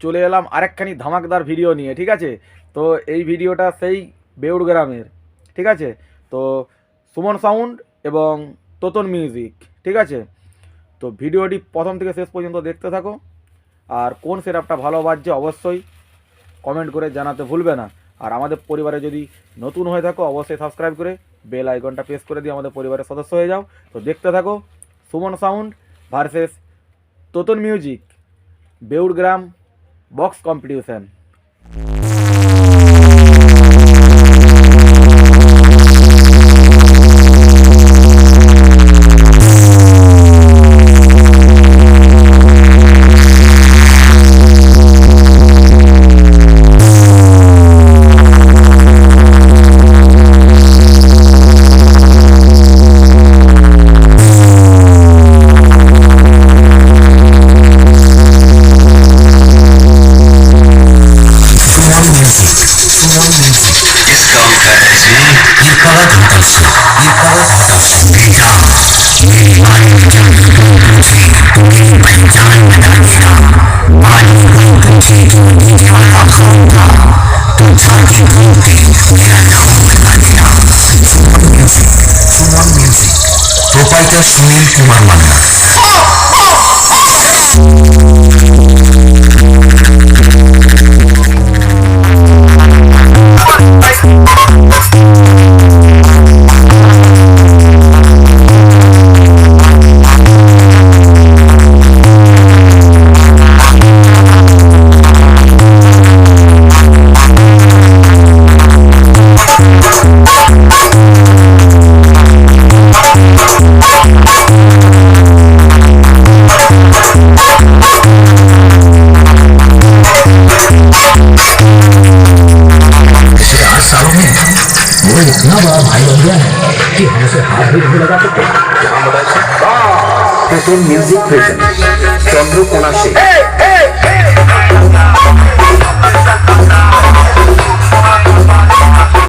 চলে এলাম আরেকখানি ধামাকদার ভিডিও নিয়ে। ঠিক আছে, তো এই ভিডিওটা সেই বেউড় গ্রামের। ঠিক আছে, তো সুমন সাউন্ড এবং তোতন মিউজিক। ঠিক আছে, তো ভিডিওটি প্রথম থেকে শেষ পর্যন্ত দেখতে থাকো। আর কোন সেটআপটা ভালো বাজছে অবশ্যই কমেন্ট করে জানাতে ভুলবে না। আর আমাদের পরিবারে যদি নতুন হয়ে থাকো অবশ্যই সাবস্ক্রাইব করে বেল আইকনটা প্রেস করে দিয়ে আমাদের পরিবারের সদস্য হয়ে যাও। তো দেখতে থাকো Suman sound versus Totan music Beur গ্রাম box competition. Proprietor Sunil Kumar Manna. वो इतना बड़ा भाई बन गया है कि हमसे हाथ भी नहीं लगा सकते। क्या बताया? म्यूजिक प्रेजेंट चंद्रकोना से